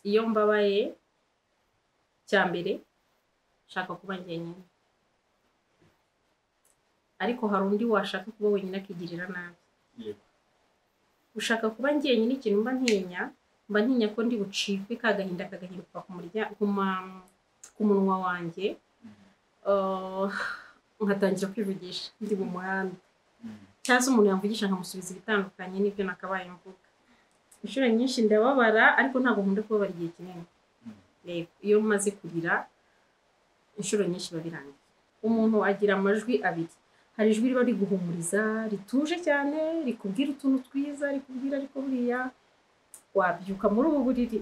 iyo mbabaye cyambere shaka kuba njyenyine, ariko hari undi washaka kuba wenyine akigirira nabi. Ushaka kuba njyenyine ikintu mba ntinya ko ndi bucikwe kagahinda kagahinduka ku munwa wanjye, nkatangira kwivugisha ndi mu muhanda, cyangwa umuntu yamvugisha nkamusubiza ibitandukanye n'ibyo nakabaye mvuga. Inshuro nyinshi ndababara ariko ntabwo nkunda kubabara igihe kinini. Iyo maze kurira inshuro nyinshi babirangiye. Umuntu agira amajwi abiri, hari ijwi riba riguhumuriza rituje cyane rikubwira utuntu twiza, rikubwira ariko buriya wabyuka muri ubu buriri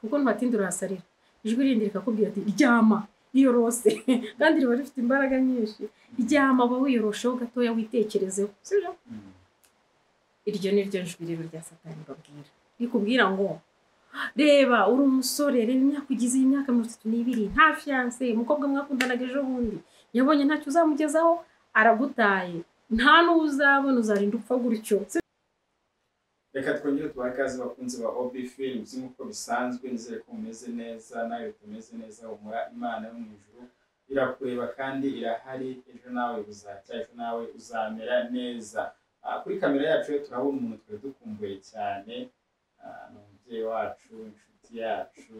kuko ntuhatinde urahasarira. Ijwi rindi rikakubwira ati ryama iyorose, kandi riba rifite imbaraga nyinshi. Ryama aba wiyorosheho gatoya witekerezeho, sibyo? Iryo ni ryo jwi rero rya Satani babwira, rikubwira ngo reba uri umusore, reba imyaka ugize, imyaka 32, nta fiance, umukobwa mwakundanaga ejo bundi yabonye ntacyo uzamugezaho aragutaye, nta n'uzabona, uzarinda upfa gutyo. Reka twongere tubahe ikaze bakunzi ba Hobby Films, nk'uko bisanzwe nizere ko mumeze neza, nawe tumeze neza. Humura, Imana yo mu ijuru irakureba kandi irahari. Ejo nawe buzacya, ejo nawe uzamera neza. Kuri kamera yacu turabona umuntu twari dukumbuye cyane, n'umubyeyi wacu, inshuti yacu.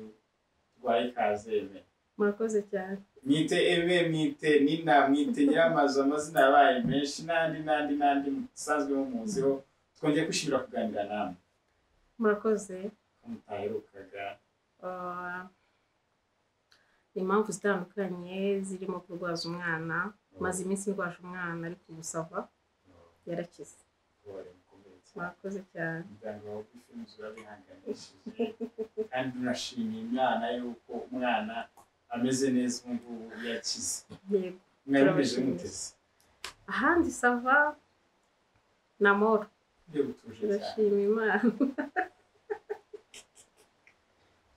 Twaye ikaze Eme. Murakoze cyane. Mwite Eme, mwite Nina, mwite Nyiramazu, amazina yabaye menshi n'andi musanzwe mumuziho. Twongeye kwishimira kuganira namwe. Murakoze. Mutaherukaga. Impamvu zitandukanye zirimo kurwaza umwana, maze iminsi ndwaje umwana ariko ubusava yarakize. Murakoze cyane. Muganga wa Hobby Films urabihanganishije kandi unashimiye Imana yuko umwana ameze neza ubu yakize. Yego. Mwabimeje muteze? Ahandi sava namoro. Ndashima Imana.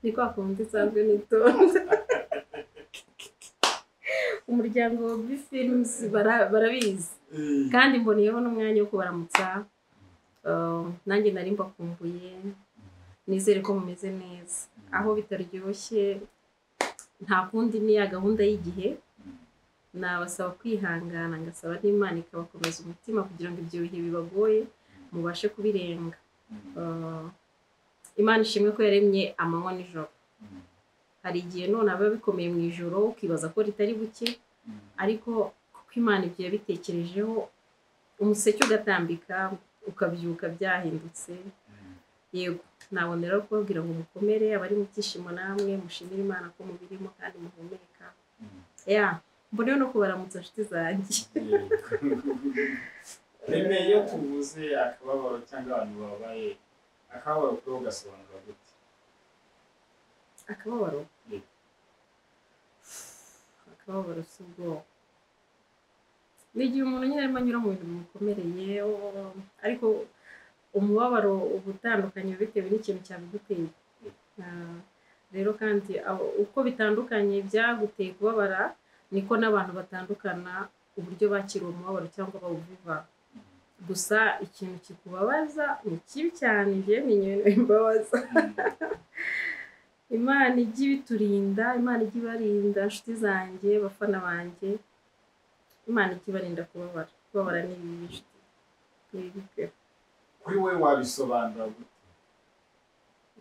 Ni kwa kundi nsanzwe nitonda. Umuryango wa Hobby Films barabizi kandi mboneyeho n'umwanya wo kubaramutsa. Nanjye nari mbakumbuye, nizere ko mumeze neza. Aho bitaryoshye nta kundi ni ya gahunda y'igihe, nabasaba kwihangana, ngasaba n'Imana ikabakomeza umutima kugira ngo ibyo bihe bibagoye mubashe kubirenga. Imana ishimwe ko yaremye amanywa n'ijoro. Hari igihe none aba bikomeye mu ijoro ukibaza ko ritari buke, ariko kuko Imana ibyo yabitekerejeho umuseke ugatambika ukabyuka byahindutse. Yego, nabonera kubabwira ngo mukomere, abari mu byishimo namwe mushimire Imana ko mubirimo kandi muhumeka. Mboneyeho no kubaramutsa inshuti zanjye. Eme, iyo tuvuze akababaro cyangwa abantu babaye, akababaro kuri ugasobanura gute? Akababaro? Akababaro si ubwoba. N'igihe umuntu nyine arimo anyura mu bintu bimukomereye, ariko umubabaro uba utandukanye bitewe n'ikintu cyabiguteye. Rero kandi uko bitandukanye byaguteye kubabara, niko n'abantu batandukana uburyo bakira umubabaro cyangwa bawuviva. Gusa ikintu kikubabaza ni kibi cyane, njye ni ibintu bimbabaza. Imana ijye ibiturinda, Imana ijye ibarinda inshuti zanjye, bafana banjye. Imana ijye ibarinda kubabara ni bibi inshuti, ni bibi pe. Kuri we wabisobanura gute?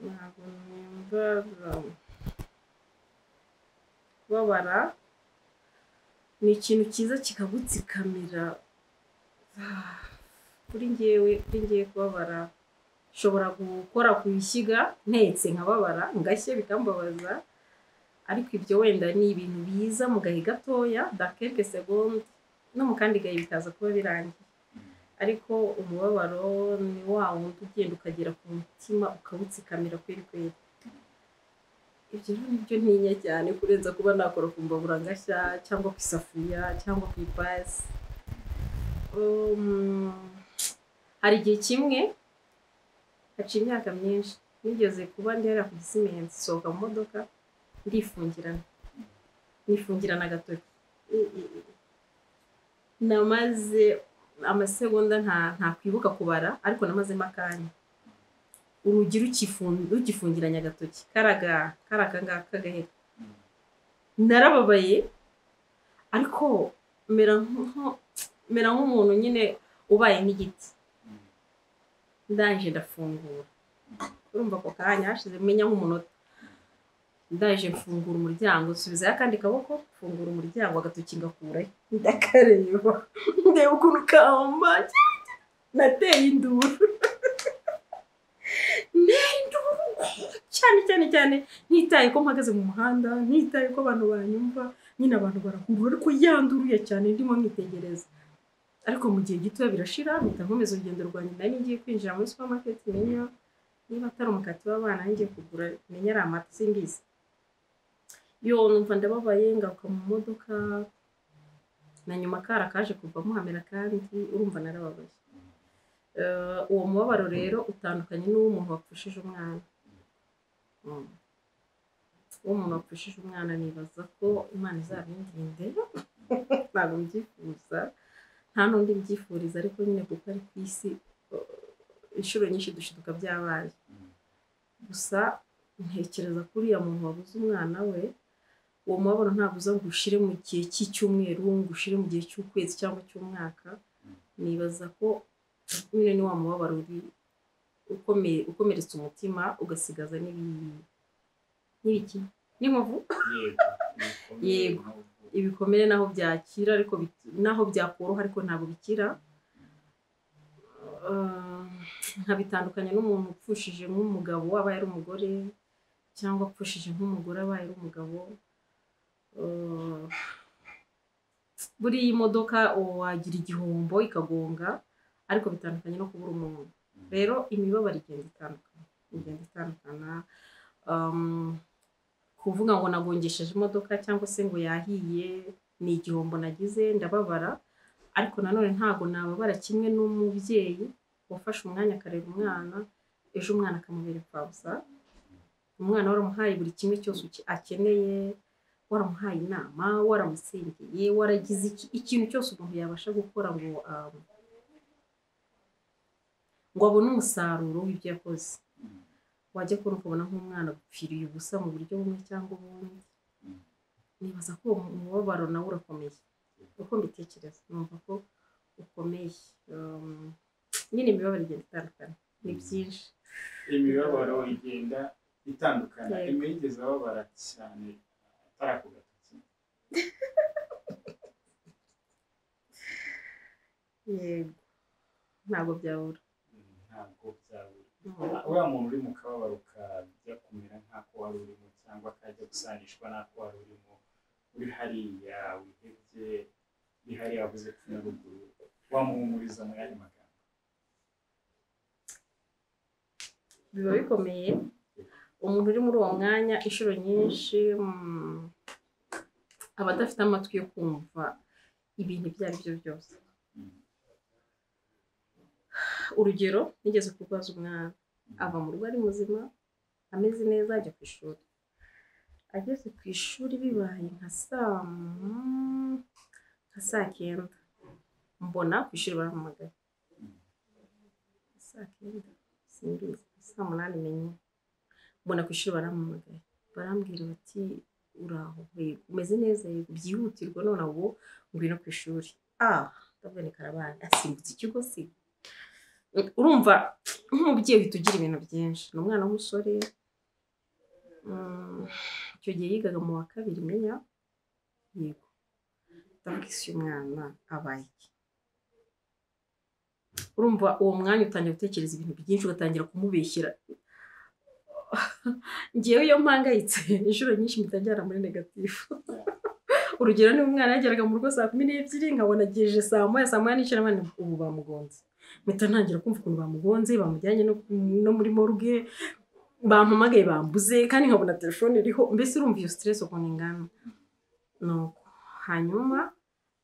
Ntabwo numva kubabara ni ikintu cyiza kikagutsikamira. Kuri ngiye kubabara nshobora gukora ku ishyiga ntetse nkababara ngashye bikambabaza, ariko ibyo wenda ni ibintu biza mu gahe gatoya da quelques secondes, no mu kandi gahe bikaza kuba birangiye. Ariko umubabaro ni wa wundi ugenda ukagera ku mutima ukawutsikamira kweri. Ibyo nibyo ntinya cyane kurenza kuba nakora ku mbabura ngashya cyangwa ku isafuriya cyangwa ku ipasi. Hari igihe kimwe haciye imyaka myinshi nigeze kuba ndera ku Gisimenti, sohoka mu modoka nifungirana agatoki. Namaze amasegonda nta kwibuka kubara, ariko namazemo akanya. urugi rugifungiranye agatoki karaka gahera narababaye ariko mera nk'umuntu nyine ubaye nk'igiti ndaje ndafungura urumva ko kanya hashize menya nk'umunota ndaje mfungura umuryango subizayo akandi kaboko mfungura umuryango agatoki ngakurayo ndakareba ndeba ukuntu kamba nateye induru cyane ntitaye ko mpagaze mu muhanda ntitaye ko abantu banyumva nyine abantu barahurura ariko yanduruye cyane ndimo mwitegereza ariko mu gihe gito birashira mpita nkomeza urugendo rwanjye nari ngiye kwinjira muri supermarket menya niba atari umukati w'abana ngiye kugura menya ari amata simbizi yo numva ndababaye ngaruka mu modoka na nyuma kaje kuvamo hamera kandi urumva narababaye uwo mubabaro rero utandukanye n'uw'umuntu wapfushije umwana umuntu wapfushije umwana nibaza ko Imana izabindinde ntabwo mbyifuza nta n'undi mbyifuriza ariko nyine kuko ari ku isi inshuro nyinshi dushiduka byabaye gusa ntekereza ko uriya muntu wabuze umwana we uwo mubabaro ntabwo uza ngo ushire mu gihe cy'icyumweru ngo ushire mu gihe cy'ukwezi cyangwa cy'umwaka nibaza ko nyine ni wa mubabaro ukomeretsa umutima ugasigaza n'ibiki n'inkovu yego ibikomere naho byakira ariko naho byakoroha ariko ntabwo bikira nkabitandukanya n'umuntu upfushije nk'umugabo aba yari umugore cyangwa apfushije nk'umugore aba yari umugabo buriya imodoka wagira igihombo ikagonga ariko bitandukanye no kubura umuntu rero imibabaro igenda itandukana kuvuga ngo nagongesheje imodoka cyangwa se ngo yahiye ni igihombo nagize ndababara ariko nanone ntago nababara kimwe n'umubyeyi wafashe umwanya akareba umwana ejo umwana akamubera impfabusa umwana waramuhaye buri kimwe cyose akeneye waramuhaye inama waramusengeye waragize ikintu cyose umuntu yabasha gukora ngo abone umusaruro w'ibyo yakoze wajya kubona ukabona nk'umwana gupfiriye ubusa mu buryo bumwe cyangwa ubundi nibaza ko umubabaro nawe urakomeye uko mbitekereza numva ko ukomeye nyine imibabaro igenda itandukana ni byinshi imibabaro igenda itandukana imwe yigeze ababara cyane atari ako gatoki yego ntabwo byabura uriya muntu uri mu kababaro kajya kumera nk'ako wari urimo cyangwa kajya gusanishwa n'ako wari urimo uri hariya wihebye uri hariya wabuze epfo na ruguru wamuhumuriza mu yandi magambo biba bikomeye umuntu uri muri uwo mwanya inshuro nyinshi aba adafite amatwi yo kumva ibintu ibyo ari byo byose urugero nigeze kurwaza umwana ava mu rugo ari muzima ameze neza ajya ku ishuri ageze ku ishuri bibaye nka saa 9 mbona ku ishuri barampamagaye saa 9 simbizi saa 8 menye mbona ku ishuri barampamagaye barambwira bati uraho umeze neza byihutirwa none ubu ngwino ku ishuri ndavuga ni karabana asimbutse ikigo si urumva nk'umubyeyi uhita ugira ibintu byinshi ni umwana w'umusore icyo gihe yigaga mu wa 2 menya yego ndavuga isi umwana abaye urumva uwo mwanya utangira gutekereza ibintu byinshi ugatangira kumubeshyira ngewe iyo mpangayitse inshuro nyinshi mitajyana muri negatifu urugero niba umwana yageraga mu rugo saa 12 nkabona agejeje saa 1 ubu bamugonze mpita ntangira kumva ukuntu bamugonze bamujyanye no muri morgue bampamagaye bambuze kandi nkabona telefone iriho mbese urumva iyo stress ukuntu ingana nuko hanyuma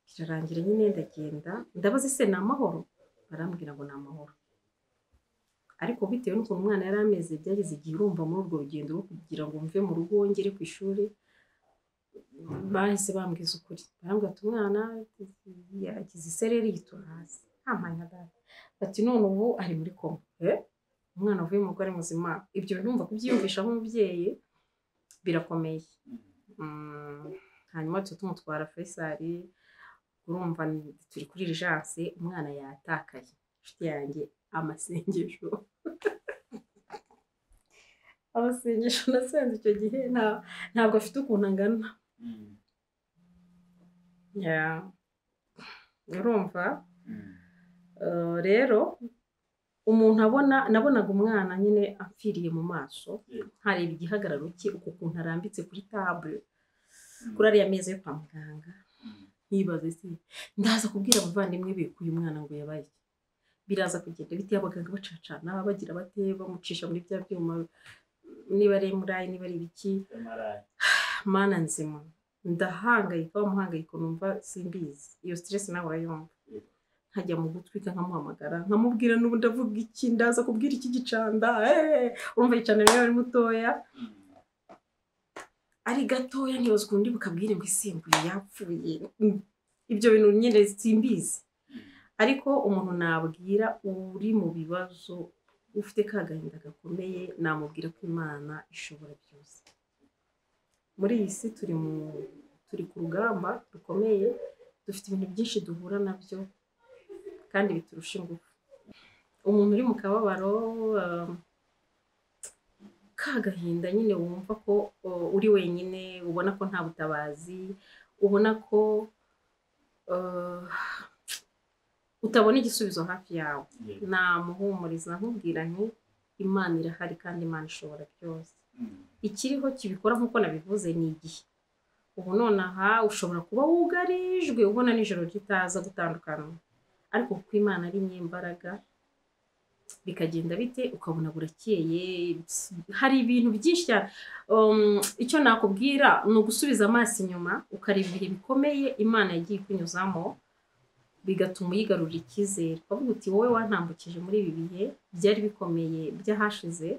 birarangira nyine ndagenda ndabaza se ni amahoro barambwira ngo ni amahoro ariko bitewe n'ukuntu umwana yari ameze byageze igihe urumva muri urwo rugendo rwo kugira ngo mve mu rugo ngere ku ishuri bahise bambwiza ukuri barambwira ati umwana yagize isereri yitura hasi ntampanya data bati none ubu ari muri koma umwana uvuye mu rugo ari muzima, ibyo numva kubyiyumvisha nk'umubyeyi birakomeye. Hanyuma tuba tumutwara Faisal, urumva turi kuri urgence, umwana yatakaye. Inshuti yanjye amasengesho nasenze icyo gihe ntabwo afite ukuntu angana. Urumva rero umuntu nabonaga umwana nyine apfiriye mu maso, ntareba igihagararo cye uko ukuntu arambitse kuri table kuri ariya meza yo kwa muganga, ntibaze se ndaza kubwira abavandimwe be uyu mwana ngo yabaye, biraza kugenda bite, abaganga bacacana bagira bate, bamucisha muri bya byuma, niba ari murayi niba ari ibiki, mana nzima ndahangayika, umuhangayiko numva simbizi, iyo stress nawe urayumva. Nkajya mu gutwika nkamuhamagara nkamubwira n'ubu ndavuga iki, ndaza kubwira iki gicanda, urumva yicana rero ari mutoya, ari gatoya, ntiyoza ukundi bukabwire ngo isimbuye yapfuye, ibyo bintu nyine simbizi. Ariko umuntu nabwira uri mu bibazo ufite kagahinda gakomeye, namubwira ko Imana ishobora byose. Muri iyi si turi ku rugamba rukomeye, dufite ibintu byinshi duhura nabyo kandi biturusha ingufu. Umuntu uri mu kababaro kagahinda nyine wumva ko uri wenyine, ubona ko nta butabazi, ubona ko utabona igisubizo hafi yawe, namuhumuriza nkubwira nti Imana irahari kandi Imana ishobora byose. Ikiriho kibikora nk'uko nabivuze ni igihe. Ubu nonaha ushobora kuba wugarijwe ubona nijoro ritaza gutandukana, ariko kuko Imana ari nyembaraga bikagenda bite, ukabona burakeye. Hari ibintu byinshi cyane. Icyo nakubwira ni ugusubiza amaso inyuma ukareba ibihe bikomeye Imana yagiye kunyuzamo, bigatuma uyigarurira icyizere, ukavuga uti wowe wantambukije muri ibi bihe byari bikomeye byahashize,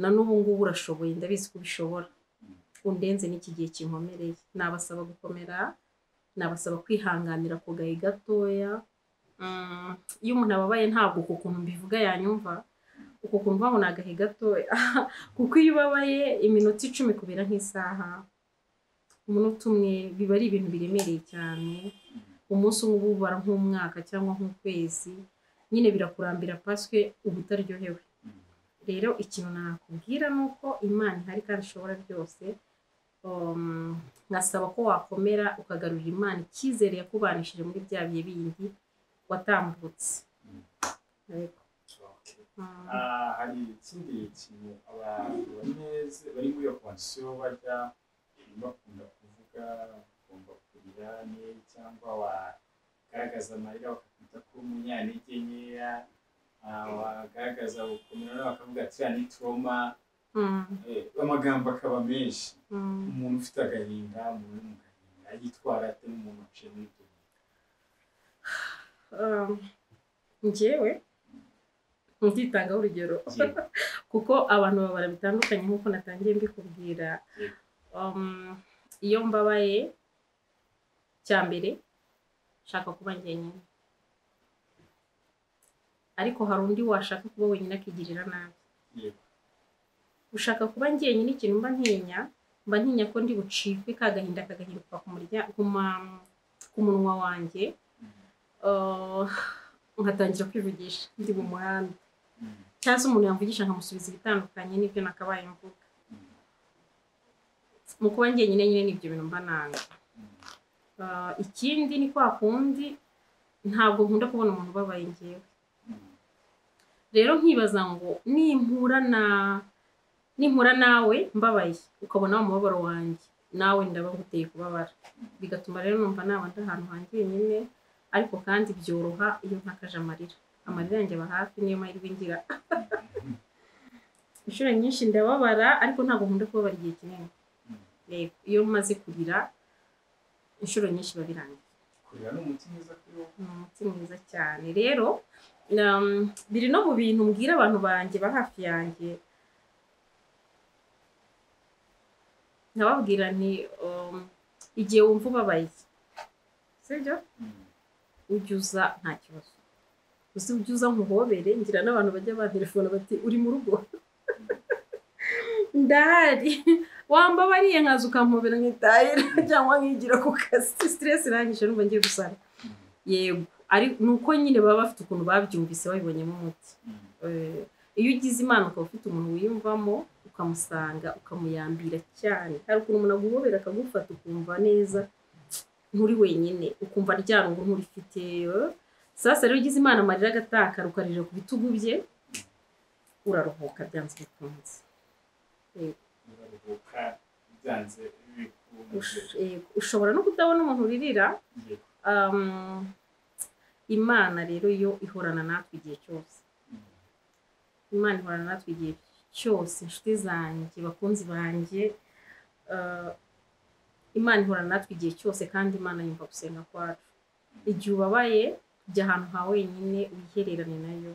na n'ubu ngubu urashoboye, ndabizi ko ubishobora, undenze n'iki gihe kinkomereye. Nabasaba gukomera, nabasaba kwihanganira ku gahe gatoya. Iyo umuntu ababaye ntabwo uko kuntu mbivuga yanyumva, uko kuntu babona agahe gatoya kuko iyo ubabaye iminota 10 kubera nk'isaha, umunota umwe biba ari ibintu biremereye cyane. Umunsi umwe ubara nk'umwaka cyangwa nk'ukwezi, nyine birakurambira paswe uba utaryohewe. Rero ikintu nakubwira nuko Imana ihari kandi ishobora byose. Ngasaba ko wakomera ukagarurira Imana icyizere yakubanishije muri bya bihe bindi watambutse. Hari ikindi kintu abantu bari muri iyo konsiyo bajya bakunda kuvuga, bagomba kurira cyangwa wagaragaza amarira bakakwita ko umunyantege nkeya, wagaragaza gukomera bakavuga ati ni trauma, amagambo akaba menshi. Umuntu ufite agahinda, umuntu mu gahinda yitwara ate n'umuntu aciye muri ibyo? Njyewe ntitangaho urugero kuko abantu babara bitandukanye nk'uko natangiye mbikubwira. Iyo mbabaye cya mbere shaka kuba njyenyine, ariko hari undi washaka kuba wenyine akigirira nabi. Ushaka kuba njyenyine, ikintu mba ntinya ko ndi bucikwe kagahinda kagahinduka ku munwa wanjye, nkatangira kwivugisha ndi mu muhanda, cyangwa se umuntu yamvugisha nkamusubiza ibitandukanye n'ibyo nakabaye mvuga. Mu kuba njyenyine nyine n'ibyo bintu mba nanga. Ikindi ni kwa kundi ntabwo nkunda kubona umuntu ubabaye njyewe. Rero nkibaza ngo nimpura nawe mbabaye ukabona umubabaro wanjye, nawe ndaba nguteye kubabara, bigatuma rero numva nabanda ahantu hanjye nyine. Ariko kandi byoroha iyo ntakaje amarira yanjye aba hafi, niyo mahirwe ngira. Inshuro nyinshi ndababara ariko ntabwo nkunda kubabara igihe kinini. Iyo maze kurira inshuro nyinshi babirangiye. Kurira ni umuti mwiza kuri wowe? Ni umuti mwiza cyane. Rero biri no mu bintu mbwira abantu banjye ba hafi yanjye, nkababwira nti igihe wumva ubabaye, sibyo ujya uza nta kibazo, uzi ujya uza nkuhobere ngira n'abantu bajya bantelefona bati uri mu rugo ndahari wambabariye nkaza ukampobera nkitahira cyangwa nkigira ku kazi stress irangije numva ngiye gusara yego ari nuko nyine baba bafite ukuntu babyumvise babibonyemo umuti iyo ugize imana ukaba ufite umuntu wiyumvamo ukamusanga ukamuyambira cyane hari ukuntu umuntu aguhobera akagufata ukumva neza nturi wenyine ukumva ryarungu nturifite sasa rero ugize imana amarira agataka rukarije ku bitugu bye uraruhuka byanze bikunze uraruhuka byanze bikunze ushobora no kutabona umuntu uririra imana rero yo ihorana natwe igihe cyose imana ihorana natwe igihe cyose inshuti zanjye bakunzi banjye imana ihorana natwe igihe cyose kandi imana yumva gusenga kwacu igihe ubabaye ujya ahantu ha wenyine wihererane nayo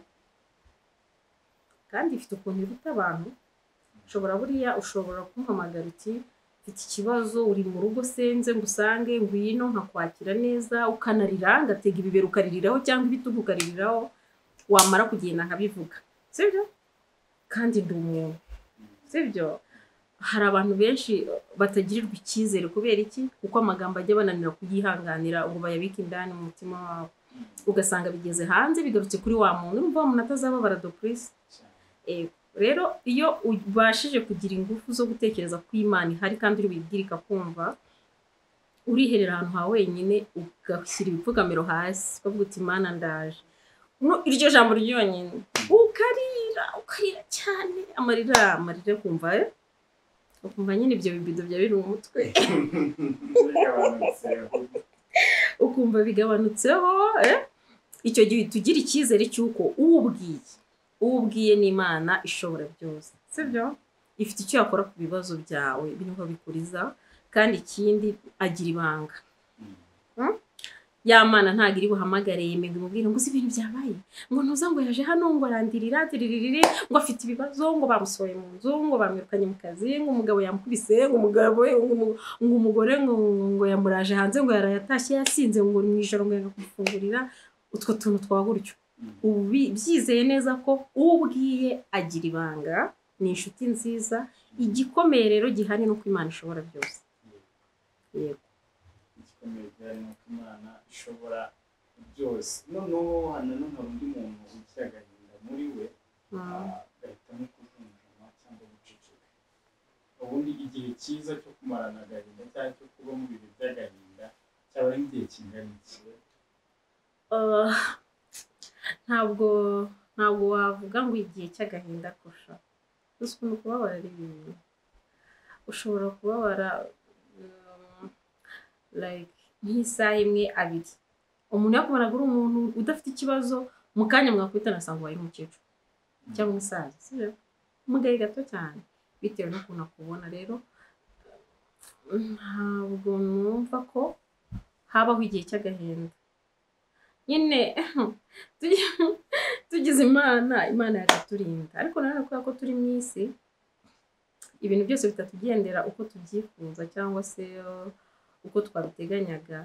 kandi ifite ukuntu iruta abantu ushobora kumpamagara uti mfite ikibazo uri mu rugo senze ngusange ngwino nkakwakira neza ukanarira ngatega ibibero ukaririraho cyangwa ibitugu ukaririraho wamara kugenda nkabivuga sibyo kandi ndi umuntu sibyo hari abantu benshi batagirirwa icyizere kubera iki kuko amagambo ajya bananira kuyihanganira ngo bayabike indani mu mutima wabo ugasanga bigeze hanze bigarutse kuri wa muntu urumva wa muntu atazababara doprisi rero iyo ubashije kugira ingufu zo gutekereza ko Imana ihari kandi uri wibwirika kumva uriherera ahantu ha wenyine ugashyira ibipfukamiro hasi ukavuga uti Imana ndaje iryo jambo ryonyine ukarira cyane amarira kumva nyine ibyo bibido bya biri mu mutwe ukumva bigabanutseho icyo gihe tugira icyizere cy'uko uwubwiye n'Imana ishobora byose sibyo ifite icyo yakora ku bibazo byawe biriho bikuriza kandi ikindi agira ibanga ya Mana ntago iri buhamagare yemeye umubwire ngo uzi ibintu byabaye ngo ntuza ngo yaje hano ngo arandirira ngo afite ibibazo ngo bamusohoye mu nzu ngo bamwirukanye mu kazi ngo umugabo yamukubise ngo umugore ngo yamuraje hanze ngo yarayatashye yasinze ngo mu ijoro ngo yakufungurira utwo tuntu twa gutyo ubu byizeye neza ko ubwiye agira ibanga ni inshuti nziza igikomeye rero gihari no Imana ishobora byose yego igikomeye gihari no Imana ishobora byose noneho hari undi muntu ugira agahinda muri we agahitamo kujunjama cyangwa guceceka ubundi igihe cyiza cyo kumarana agahinda cyangwa cyo kuba mu bihe by'agahinda cyaba ari igihe kingana iki ntabwo wavuga ngo igihe cy'agahinda kurusha gusa ukuntu kubabara ari ibintu ushobora kubabara like nk'isaha imwe abiri umuntu yakubonaga uri umuntu udafite ikibazo mu kanya mwakwitana asanga wabaye umukecuru cyangwa umusaza sibyo mu gahe gato cyane bitewe n'ukuntu akubona rero ntabwo numva ko habaho igihe cy'agahinda nyine tugize imana yakaturinda ariko nanone kubera ko turi mu isi ibintu byose bitatugendera uko tubyifuza cyangwa se uko twabiteganyaga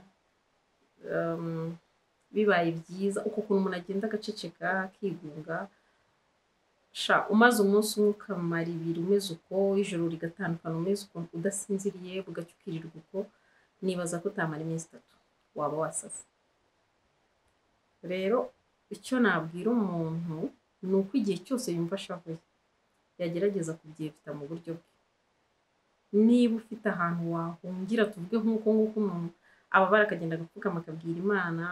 bibaye byiza uko ukuntu umuntu agenda agaceceka akigunga umaze umunsi umwe ukamara ibiri umeze uko ijoro rigatandukana umeze uko udasinziriye bugacya ukirirwa uko nibaza ko utamara iminsi 3 waba wasasa rero icyo nabwira umuntu ni uko igihe cyose yumva ashavuye yagerageza kubyifata mu buryo bwe niba ufite ahantu wahungira tuvuge nk'uko umuntu ababara akagenda agapfukama akabwira Imana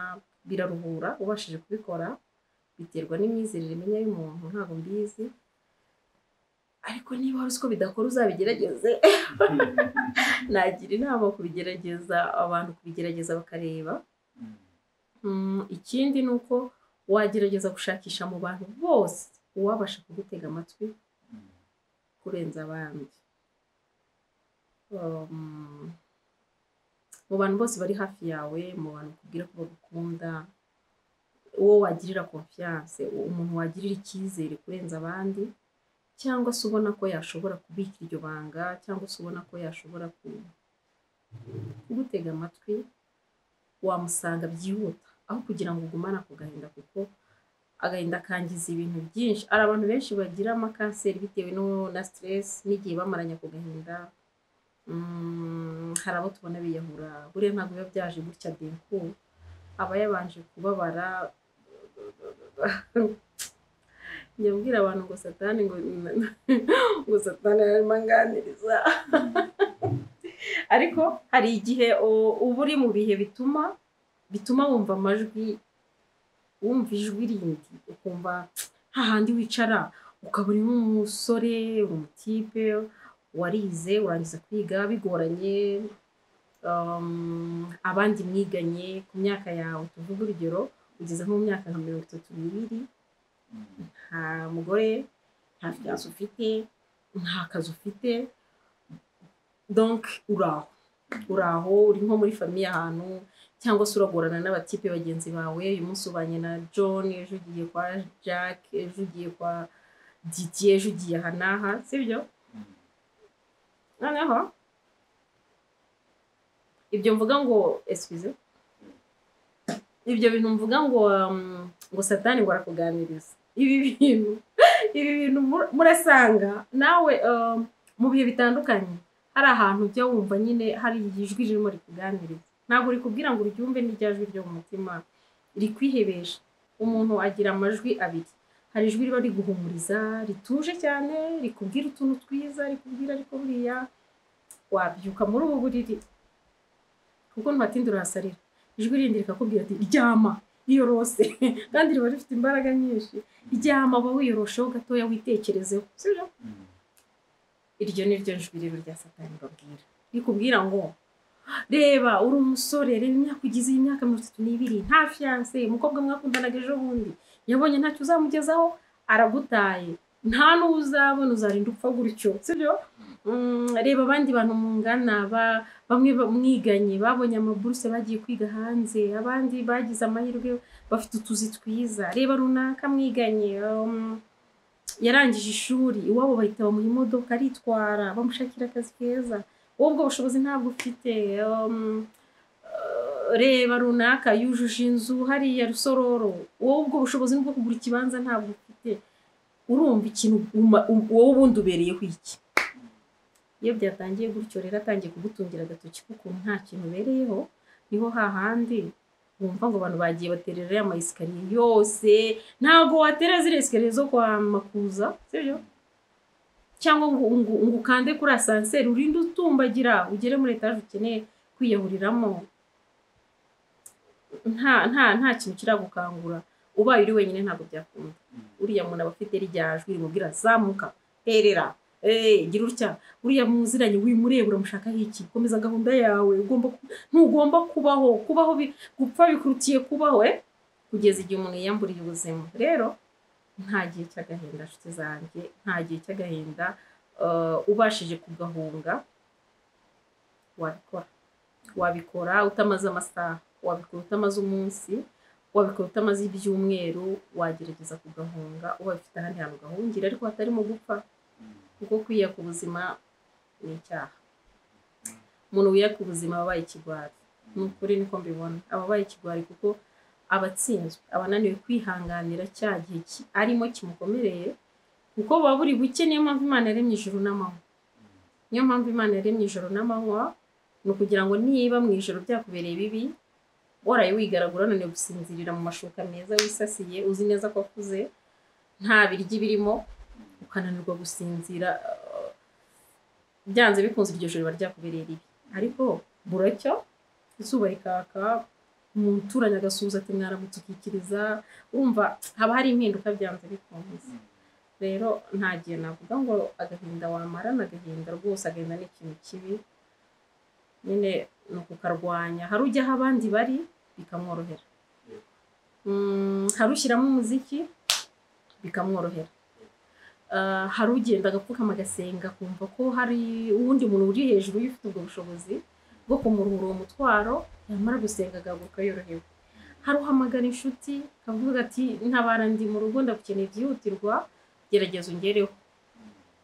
biraruhura ubashije kubikora biterwa n'imyizerere imenya y'umuntu ntabwo mbizi ariko niba wari uzi ko bidakora uzabigerageze nagira inama kubigerageza abantu kubigerageza bakareba ikindi ni uko wagerageza gushakisha mu bantu bose uwabasha kugutega amatwi kurenza abandi mu bantu bose bari hafi yawe mu bantu kubwira ko bagukunda uwo wagirira confiance umuntu wagirira icyizere kurenza abandi cyangwa se ubona ko yashobora kubika iryo banga cyangwa se ubona ko yashobora kugutega amatwi wamusanga byihuta aho kugira ngo ugumane ako gahinda kuko agahinda kangiza ibintu byinshi. Ari abantu benshi bagira amakanseri bitewe na stress n'igihe bamaranye ku gahinda. Hari abo tubona biyahura, buriya ntabwo biba byaje gutya denku, aba yabanje kubabara. Njya mbwira abantu ngo satani ngo satani arimo anganiriza. Ariko hari igihe uba uri mu bihe bituma wumva amajwi, wumva ijwi rindi, ukumva hahandi wicara ukabura nk'umusore, umutipe warize urangiza kwiga bigoranye, abandi mwiganye ku myaka yawe, tuvuga urugero ugeze nko mu myaka nka 32, nta mugore, nta fiyanse ufite, nta kazi ufite, donc uraho uri nko muri famiye ahantu, cyangwa se uragorana n'abatipe bagenzi bawe. Uyu munsi ubanye na John, ejo ugiye kwa Jack, ejo ugiye kwa Didier, ejo ugiye aha n'aha, sibyo? Noneho ibyo mvuga ngo excuse, ibyo bintu mvuga ngo satani ngo arakuganiriza, ibi bintu murasanga nawe mu bihe bitandukanye hari ahantu ujya wumva nyine hari ijwi ririmo rikuganiriza, ntabwo rikubwira ngo uryumve n'irya jwi ryo mu mutima, rikwihebesha. Umuntu agira amajwi abiri, hari ijwi riba riguhumuriza rituje cyane, rikubwira utuntu twiza, rikubwira ariko buriya wabyuka muri ubu buriri kuko ntuhatinde urahasarira. Ijwi rindi rikakubwira ati ryama iyorose, kandi riba rifite imbaraga nyinshi. Ryama ba wiyorosheho gatoya witekerezeho, sibyo? Iryo ni ryo jwi rero rya satani babwira, rikubwira ngo reba uri umusore, reba imyaka ugize, imyaka 32, nta fiyanse, umukobwa mwakundanaga ejo bundi yabonye ntacyo uzamugezaho, aragutaye, nta n'uzabona, uzarinda upfa gutyo, sibyo? Reba abandi bantu mungana, bamwe mwiganye babonye amaburuse bagiye kwiga hanze, abandi bagize amahirwe bafite utuzi twiza. Reba runaka mwiganye yarangije ishuri, iwabo bahita bamuha imodoka aritwara, bamushakira akazi keza, wowe ubwo bushobozi ntabwo ufite. Reba runaka yujuje inzu hariya Rusororo, wowe ubwo bushobozi bwo kugura ikibanza ntabwo ufite. Urumva ikintu wowe ubundi ubereyeho iki? Iyo byatangiye gutyo rero atangiye kugutungira agatoki kuko nta kintu ubereyeho, niho hahandi wumva ngo abantu bagiye baterera ya mayisikariye yose. Ntabwo watera zire esikariye zo kwa Makuza, sibyo? Cyangwa ngo ukande kuri asanseri urinde utumbagira ugere muri etaje ukeneye kwiyahuriramo. Nta kintu kiragukangura, ubaye uri wenyine ntabwo byakunda. Uriya muntu aba afite ryajwi rimubwira zamuka, terera, gira utya. Uriya muziranye wimureba uramushaka iki? Komeza gahunda yawe, ntugomba kubaho gupfa bikurutiye kubaho, kugeza igihe umuntu yiyamburiye ubuzima. Rero nta gihe cy'agahinda nshuti zanjye, nta gihe cy'agahinda. Ubashije kugahunga wabikora utamaze amasaha, wabikora utamaze umunsi, wabikora utamaze ibyumweru, wagerageza kugahunga. Uba ufite ahandi hantu gahungira ariko hatarimo gupfa, kuko kwiyaka ubuzima ni icyaha. Umuntu wiyaka ubuzima ababaye ikigwari, ni ukuri niko mbibona, ababaye ikigwari kuko abatsinzwe, abananiwe kwihanganira cya gihe arimo kimukomereye, kuko buba buri buke. Niyo mpamvu Imana yaremye ijuru n'amanywa, niyo mpamvu Imana yaremye ijuru n'amanywa, ni ukugira ngo niba mu ijoro byakubereye bibi, waraye wigaragura unaniwe gusinzirira mu mashuka meza wisasiye, uzi neza ko akuze, nta biryo birimo, ukananirwa gusinzira, byanze bikunze iryo joro riba ryakubereye ribi. Ariko buracyo, izuba rikaka, umuturanye agasuhuza ati mwaramutse ukikiriza, urumva haba hari impinduka byanze bikunze. Rero nta gihe navuga ngo agahinda wamarana agahinda rwose. Agahinda ni ikintu kibi, nyine ni ukukarwanya. Hari ujya aho abandi bari bikamworohera, hari ushyiramo umuziki bikamworohera, hari ugenda agapfukama agasenga kumva ko hari uwundi muntu uri hejuru y'ufite ubwo bushobozi bwo kumuruhura uwo mutwaro, yamara gusenga agahaguruka yorohewe. Hari uhamagara inshuti akavuga ati ntabara ndi mu rugo ndagukeneye byihutirwa, gerageza ungereho,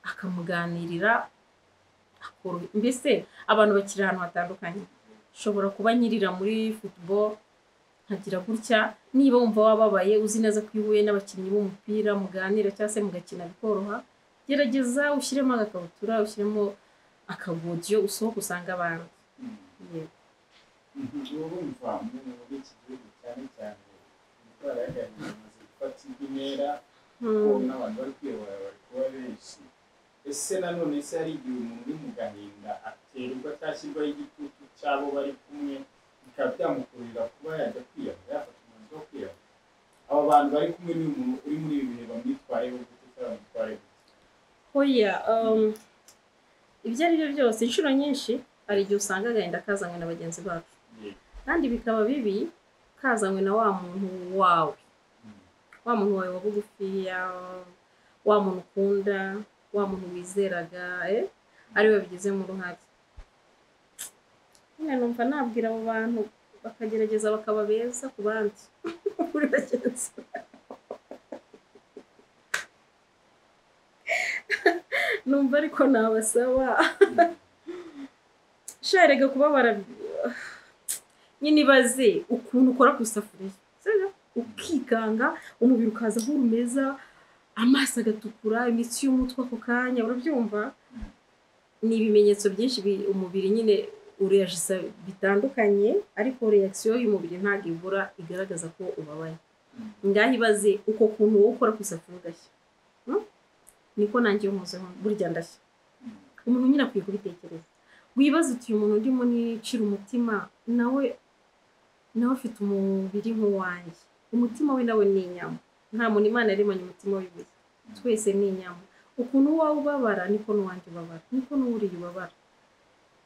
akamuganirira akoroha. Mbese abantu bakiri ahantu hatandukanye. Ushobora kuba nyirira muri football nkagira gutya niba wumva wababaye uzi neza ko ihuye n'abakinnyi b'umupira muganira cyangwa se mugakina bikoroha gerageza ushyiremo agakabutura ushyiremo akagodiyo usohoka usanga abantu urumva muri iki gihugu cyane cyane indwara y'agahinda imaze gufata indi ntera kuko n'abantu bari kwiyobora bari kuba benshi ese nanone se hari igihe umuntu uri mu gahinda aterwa cyashyirwaho igitutu cy'abo bari kumwe bikaba byamukururira kuba yajya kwiyahura yafata umwanzuro wo kwiyahura abo bantu bari kumwe n'uyu muntu uri muri ibi bihe bamwitwayeho gute cyangwa bamwitwaye gute hoya ibyo ari byo byose inshuro nyinshi hari igihe usanga agahinda kazanywe na bagenzi bacu kandi bikaba bibi kazanywe na wa muntu wawe wa bugufiya wa muntu ukunda wa muntu wizeraga ariwe bigizemo uruhare nyine numva nabwira abo bantu bakagerageza bakaba beza ku bandi kuri bagenzi numva ariko nabasaba sharega kubabara nyine ibaze ukuntu ukora ku isafuriya ukikanga umubiri ukaza nk'urumeza amaso agatukura imitsi y'umutwe ako kanya urabyumva ni ibimenyetso byinshi umubiri nyine ureagisa bitandukanye ariko reaction y'umubiri ntabwo ibura igaragaza ko ubabaye ngaho ibaze uko kuntu wowe ukora ku isafuriya ugashya niko nanjye umuzeho burya ndashya umuntu nyine akwiye kubitekereza wibaza uti uyu muntu ndimo nicira umutima nawe afite umubiri nk'uwanjye umutima we nawe ni inyama nta muntu Imana yaremanye umutima w'ibuye twese ni inyama ukuntu wawe ubabara niko n'uwanjye ubabara niko n'uriye ubabara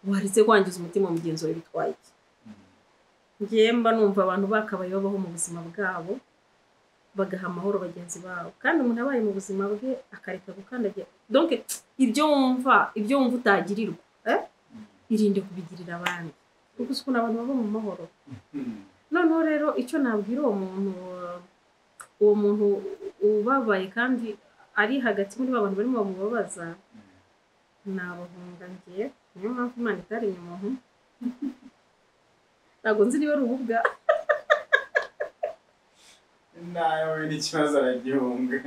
waretse kwangiza umutima mugenzi wawe bitwaye iki ngiye mba numva abantu bakabaye babaho mu buzima bwabo bagaha amahoro bagenzi babo kandi umuntu abaye mu buzima bwe akareka gukandagira donc ibyo wumva utagirirwa irinde kubigirira abandi kuko ukuntu abantu baba mu mahoro noneho rero icyo nabwira uwo muntu ubabaye kandi ari hagati muri abantu barimo bamubabaza nabahunga ngiye niyo mpamvu Imana itaremye umuntu ntabwo nzi niba ari ububwa nawe n'ikibazo aragihunga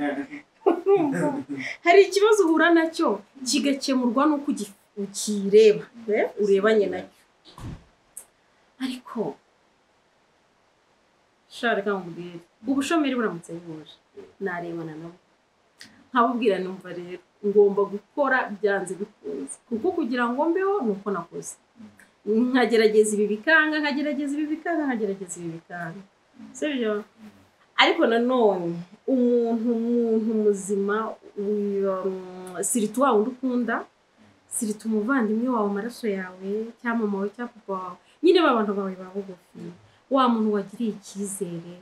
hari ikibazo uhura nacyo kigakemurwa n'uko ukireba urebanye nacyo ariko shareka mubwire ubushomeri buramutse buje narebana nabo nkabubwira numva rero ngomba gukora byanze bikunze kuko kugira ngo mbeho nuko nakoze nkagerageza ibi bikanga sibyo ariko nanone umuntu muzima siritu wawe udukunda siritu umuvandimwe wawe amaraso yawe cyangwa mama wawe cyangwa papa wawe nyine abantu bawe babugufi wa muntu wagiriye icyizere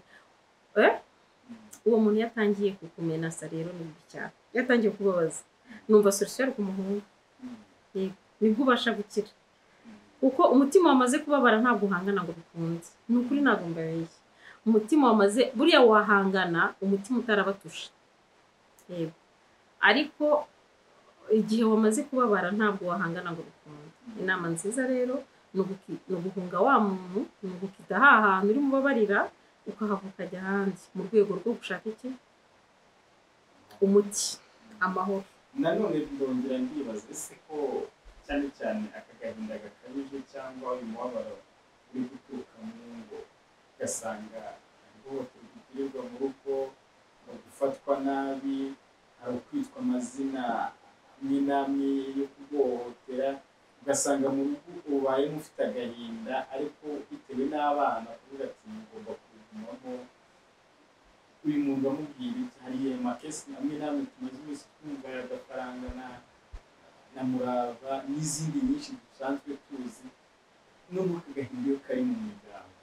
uwo muntu yatangiye kukumenasa rero ni bibi cyane yatangiye kubabaza numva solution ari kumuhunga nibwo ubasha gukira kuko umutima wamaze kubabara ntabwo uhangana ngo bikunze ni ukuri ntabwo mbaye umutima wamaze buriya wahangana umutima utarabatusha ariko igihe wamaze kubabara ntabwo wahangana ngo bikunze inama nziza rero ni uguhunga wa muntu ni ugukita hantu uri mubabarira ukahava ukajya hanze mu rwego rwo gushaka iki umuti amahoro nanone ndongera ndibaza ese ko cyane cyane aka gahinda gakabije cyangwa uyu mubabaro uri guturuka mu ngo ugasanga gukorerwa mu rugo gufatwa nabi hari ukwitwa amazina amwe n'amwe yo kuguhohotera ugasanga mu rugo ubaye mufite agahinda ariko bitewe n'abana kuvuga ati mugomba kubigumamo uyu muntu amubwira iki hari amakesi amwe n'amwe tumaze iminsi twumva agafaranga na murava n'izindi nyinshi dusanzwe tuzi n'ubu agahinda iyo kari mu miryango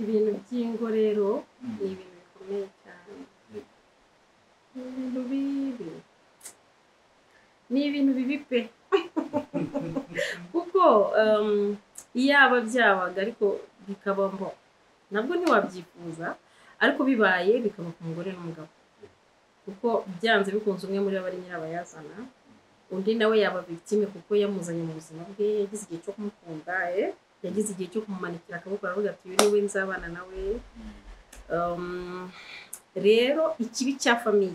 ibintu by'ingo rero ni ibintu bikomeye cyane ibintu bibi ni ibintu bibi pe kuko iyaba byabaga ariko bikabamo nabwo ntiwabyifuza ariko bibaye bikaba ku mugore n'umugabo kuko byanze bikunze umwe muri bo ari nyirabayazana undi nawe yaba victime kuko yamuzanye mu buzima bwe, yagize igihe cyo kumukunda, yagize igihe cyo kumumanikira akaboko aravuga ati uyu niwe nzabana nawe. Rero ikibi cya famiye,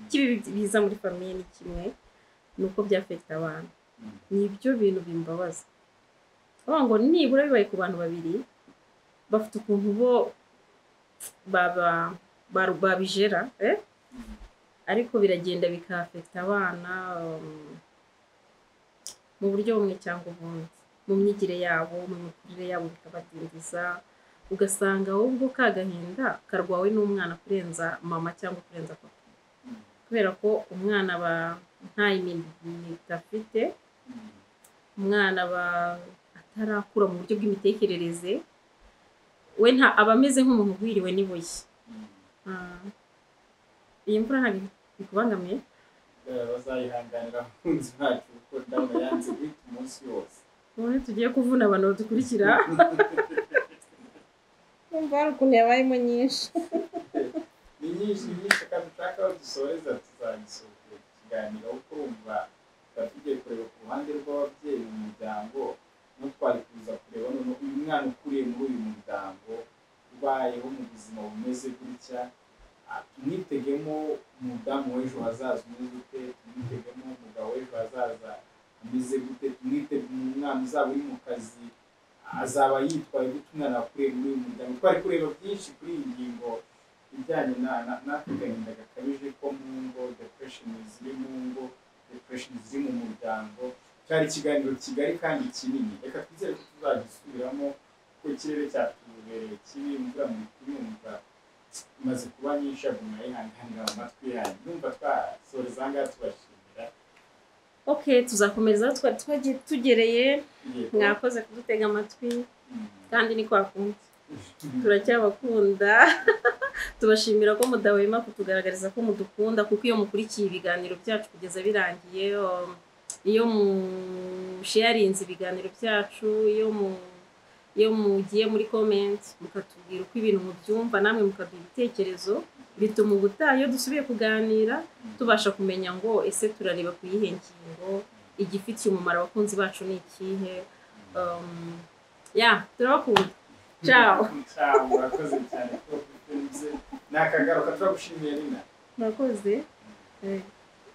ikibi biza muri famiye ni kimwe, nuko byafekta abantu. Nibyo bintu bimbabaza. Aho ngo nibura bibaye ku bantu babiri bafite ukuntu bo babijera, ariko biragenda bikafekta abana mu buryo bumwe cyangwa ubundi, mu myigire yabo, mu mikurire yabo bikabadindiza, ugasanga ahubwo kagahinda karwawe n'umwana kurenza mama cyangwa kurenza papa, kubera ko umwana aba nta imyenda afite, umwana aba atarakura mu buryo bw'imitekerereze, we aba ameze nk'umuntu wiriwe n'ibuye. Iyi mvura ntabwo ikubangamiye? Bazayihanganira abakunzi bacu kuko ndabona yanze guhita umunsi wose. None tugiye kuvuna abantu badukurikira. Umva hari ukuntu yabayemo nyinshi. Ni nyinshi kandi dushaka aho dusoreza tuzagisohoka ikiganiro kuko urumva tugiye kureba ku ruhande rw'ababyeyi mu muryango, no twari kuza kureba none uyu mwana ukuriye muri uyu muryango ubayeho mu buzima bumeze gutya, tumwitegemo umudamu w'ejo hazaza umeze gute, tumwitegemo umugabo w'ejo hazaza ameze gute, tumwitegemo umwana uzaba uri mu kazi azaba yitwaye gute, umwana akuriye muri uyu muryango. Twari kureba byinshi kuri iyi ngingo ijyanye n'agahinda gakabije ko mu ngo, depression ziri mu ngo, depression ziri mu muryango. Cyari ikiganiro kigari kandi kinini, reka twizere ko tuzagisubiramo kuko ikirere cyatubereye kibi, imvura muri kuyumva imaze kuba nyinshi, aguma yihanganira mu matwi yanyu. Ndumva twasoreza aha ngaha tubashimira. Tuzakomeza twagiye tugereye, mwakoze kudutega amatwi kandi ni kwa kundi turacyabakunda. Tubashimira ko mudahwema kutugaragariza ko mudukunda, kuko iyo mukurikiye ibiganiro byacu kugeza birangiye, iyo sharinze ibiganiro byacu, iyo mugiye muri comment mukatubwira uko ibintu mubyumva, namwe mukaduha ibitekerezo, bituma ubutaha iyo dusubiye kuganira tubasha kumenya ngo ese turareba ku yihe ngingo, igifitiye umumaro abakunzi bacu ni ikihe. Turabakunda. Ciao. Murakoze cyane ko nakagaruka turagushimiye Nina. Murakoze.